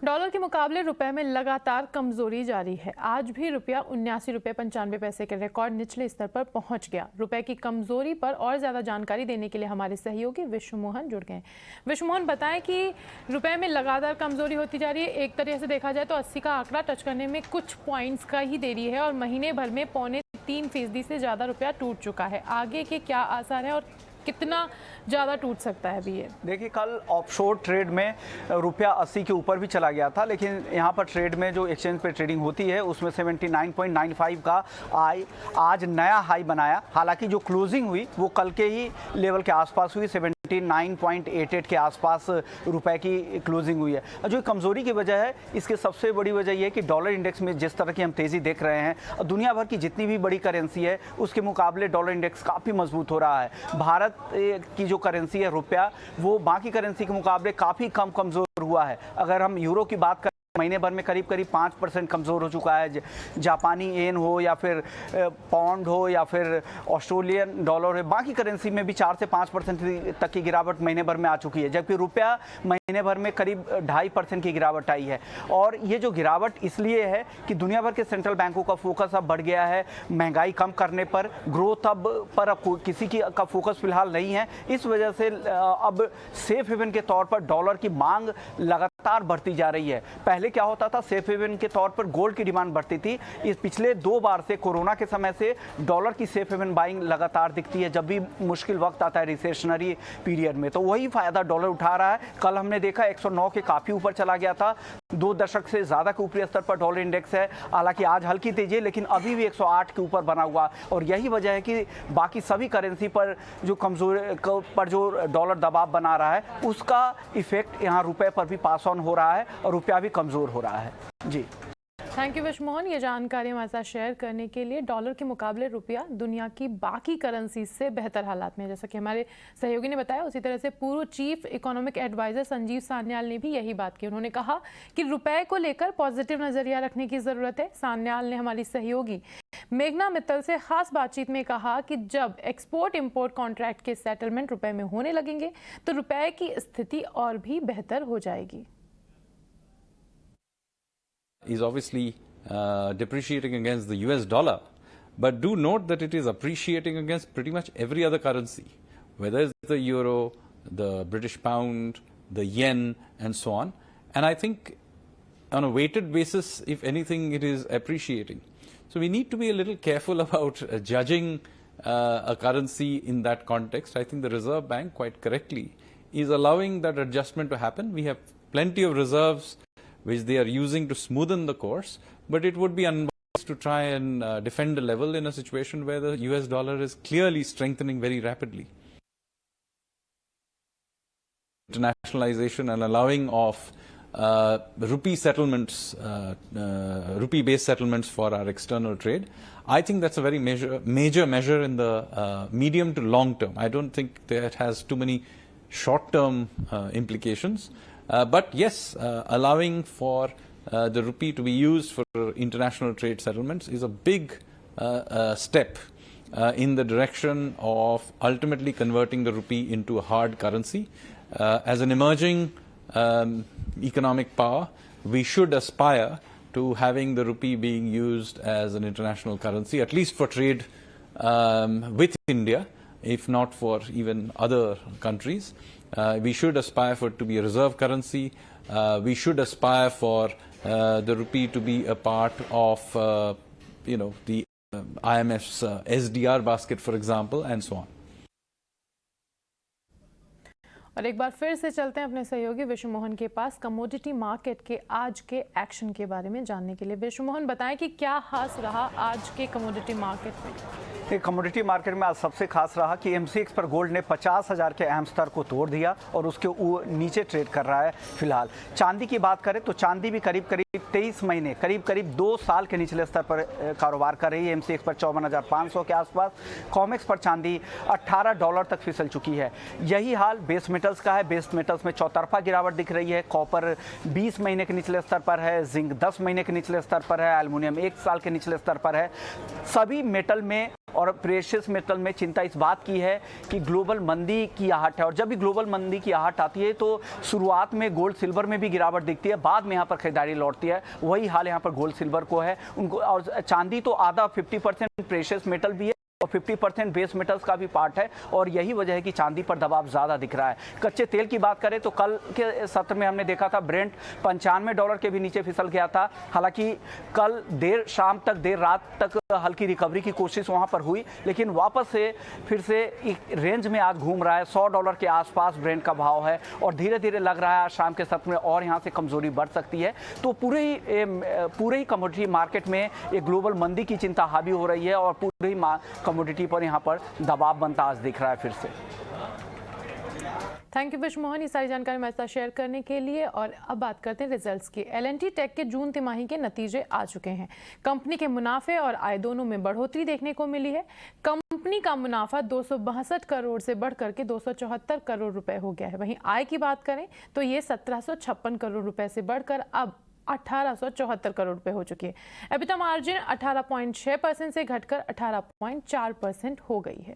Dollar के मुकाबले रुपए में लगातार कमजोरी जारी है। आज भी रुपया 79 रुपये 95 पैसे के रिकॉर्ड निचले स्तर पर पहुंच गया। रुपए की कमजोरी पर और ज्यादा जानकारी देने के लिए हमारे सहयोगी विश्व मोहन जुड़ गए। विश्व मोहन, बताएं कि रुपए में लगातार कमजोरी होती जा रही है। एक तरह से देखा जाए तो 80 का आंकड़ा टच करने में कुछ पॉइंट्स का ही देरी है और महीने भर में 3.25% से ज्यादा रुपया टूट चुका है। आगे के क्या आसार है और कितना ज़्यादा टूट सकता है अभी ये? देखिए, कल ऑफशोर ट्रेड में रुपया 80 के ऊपर भी चला गया था, लेकिन यहाँ पर ट्रेड में जो एक्सचेंज पे ट्रेडिंग होती है उसमें 79.95 का आज नया हाई बनाया। हालांकि जो क्लोजिंग हुई वो कल के ही लेवल के आसपास हुई, 79.88 के आसपास रुपए की क्लोजिंग हुई है। जो कमज़ोरी की वजह है, इसके सबसे बड़ी वजह यह है कि डॉलर इंडेक्स में जिस तरह की हम तेज़ी देख रहे हैं, दुनिया भर की जितनी भी बड़ी करेंसी है उसके मुकाबले डॉलर इंडेक्स काफ़ी मजबूत हो रहा है। भारत की जो करेंसी है रुपया, वो बाकी करेंसी के मुकाबले काफ़ी कम कमज़ोर हुआ है। अगर हम यूरो की बात करें, महीने भर में करीब 5% कमज़ोर हो चुका है। जापानी येन हो या फिर पाउंड हो या फिर ऑस्ट्रेलियन डॉलर हो, बाकी करेंसी में भी 4 से 5% तक की गिरावट महीने भर में आ चुकी है, जबकि रुपया महीने भर में करीब 2.5% की गिरावट आई है। और ये जो गिरावट इसलिए है कि दुनिया भर के सेंट्रल बैंकों का फोकस अब बढ़ गया है महंगाई कम करने पर। ग्रोथ अब किसी का फोकस फिलहाल नहीं है। इस वजह से अब सेफ हेवन के तौर पर डॉलर की मांग लगातार बढ़ती जा रही है। पहले क्या होता था, सेफ हेवन के तौर पर गोल्ड की डिमांड बढ़ती थी। इस पिछले 2 बार से, कोरोना के समय से, डॉलर की सेफ हेवन बाइंग लगातार दिखती है जब भी मुश्किल वक्त आता है रिसेशनरी पीरियड में, तो वही फायदा डॉलर उठा रहा है। कल हमने देखा 109 के काफी ऊपर चला गया था। 2 दशक से ज्यादा के ऊपरी स्तर पर डॉलर इंडेक्स है। हालांकि आज हल्की तेजी है, लेकिन अभी भी 108 के ऊपर बना हुआ, और यही वजह है कि बाकी सभी करेंसी पर जो जो डॉलर दबाव बना रहा है उसका इफेक्ट यहाँ रुपए पर भी पास ऑन हो रहा है और रुपया भी कमजोर हो रहा है। जी, थैंक यू विश्व मोहन, ये जानकारी हमारे साथ शेयर करने के लिए। डॉलर के मुकाबले रुपया दुनिया की बाकी करेंसी से बेहतर हालात में, जैसा कि हमारे सहयोगी ने बताया। उसी तरह से पूर्व chief economic adviser Sanjeev Sanyal ने भी यही बात की। उन्होंने कहा कि रुपए को लेकर पॉजिटिव नजरिया रखने की जरूरत है। सान्याल ने हमारी सहयोगी मेघना मित्तल से खास बातचीत में कहा कि जब एक्सपोर्ट इंपोर्ट कॉन्ट्रैक्ट के सेटलमेंट रुपए में होने लगेंगे तो रुपए की स्थिति और भी बेहतर हो जाएगी। Is obviously depreciating against the US dollar, but do note that it is appreciating against pretty much every other currency, whether it's the euro, the British pound, the yen, and so on. And I think on a weighted basis, if anything, it is appreciating. So we need to be a little careful about judging a currency in that context. I think the Reserve Bank, quite correctly, is allowing that adjustment to happen. We have plenty of reserves which they are using to smoothen the course, but it would be unwise to try and defend a level in a situation where the US dollar is clearly strengthening very rapidly. Internationalization and allowing of rupee settlements, rupee-based settlements for our external trade, I think that's a very major measure in the medium to long term. I don't think that has too many short-term implications. But yes, allowing for the rupee to be used for international trade settlements is a big step in the direction of ultimately converting the rupee into a hard currency. As an emerging economic power, we should aspire to having the rupee being used as an international currency, at least for trade with India, if not for even other countries. We should aspire for it to be a reserve currency. We should aspire for the rupee to be a part of, the IMF's SDR basket, for example, and so on. और एक बार फिर से चलते हैं अपने सहयोगी विश्व मोहन के पास कमोडिटी मार्केट के आज के एक्शन के बारे में जानने के लिए। विश्व मोहन, बताएं कि क्या खास रहा आज के कमोडिटी मार्केट में? कमोडिटी मार्केट में आज सबसे खास रहा कि MCX पर गोल्ड ने 50,000 के अहम स्तर को तोड़ दिया और उसके नीचे ट्रेड कर रहा है फिलहाल। चांदी की बात करें तो चांदी भी करीब 23 महीने, करीब 2 साल के निचले स्तर पर कारोबार कर रही है। MCX पर 54,500 के आसपास, कॉमेक्स पर चांदी $18 तक फिसल चुकी है। यही हाल बेस मेटल्स का है। बेस मेटल्स में चौतरफा गिरावट दिख रही है। कॉपर 20 महीने के निचले स्तर पर है, जिंक 10 महीने के निचले स्तर पर है, एल्युमिनियम 1 साल के निचले स्तर पर है। सभी मेटल में और प्रेशियस मेटल में चिंता इस बात की है कि ग्लोबल मंदी की आहट है, और जब भी ग्लोबल मंदी की आहट आती है तो शुरुआत में गोल्ड सिल्वर में भी गिरावट दिखती है, बाद में यहाँ पर खरीदारी लौटती है। वही हाल यहाँ पर गोल्ड सिल्वर को है उनको, और चांदी तो आधा 50% प्रेशियस मेटल भी है और 50% बेस मेटल्स का भी पार्ट है, और यही वजह है कि चांदी पर दबाव ज़्यादा दिख रहा है। कच्चे तेल की बात करें तो कल के सत्र में हमने देखा था ब्रेंट $95 के भी नीचे फिसल गया था। हालांकि कल देर शाम तक, देर रात तक हल्की रिकवरी की कोशिश वहां पर हुई, लेकिन वापस से फिर से एक रेंज में आज घूम रहा है। $100 के आसपास ब्रेंट का भाव है, और धीरे धीरे लग रहा है आज शाम के सत्र में और यहाँ से कमजोरी बढ़ सकती है। तो पूरे ही कमोडिटी मार्केट में एक ग्लोबल मंदी की चिंता हावी हो रही है, और पूरे ही कमोडिटी पर यहाँ पर दबाव बनता आज दिख रहा है फिर से। थैंक यू विश मोहन, ये सारी जानकारी हमारे साथ शेयर करने के लिए। और अब बात करते हैं रिजल्ट्स की। L&T टेक के जून तिमाही के नतीजे आ चुके हैं। कंपनी के मुनाफे और आय दोनों में बढ़ोतरी देखने को मिली है। कंपनी का मुनाफा 262 करोड़ से बढ़कर के 274 करोड़ रुपए हो गया है। वहीं आय की बात करें तो ये 1756 करोड़ रुपए से बढ़कर अब 1874 करोड़ रुपए हो चुकी है। एबिटा मार्जिन 18.6% से घटकर 18.4% हो गई है।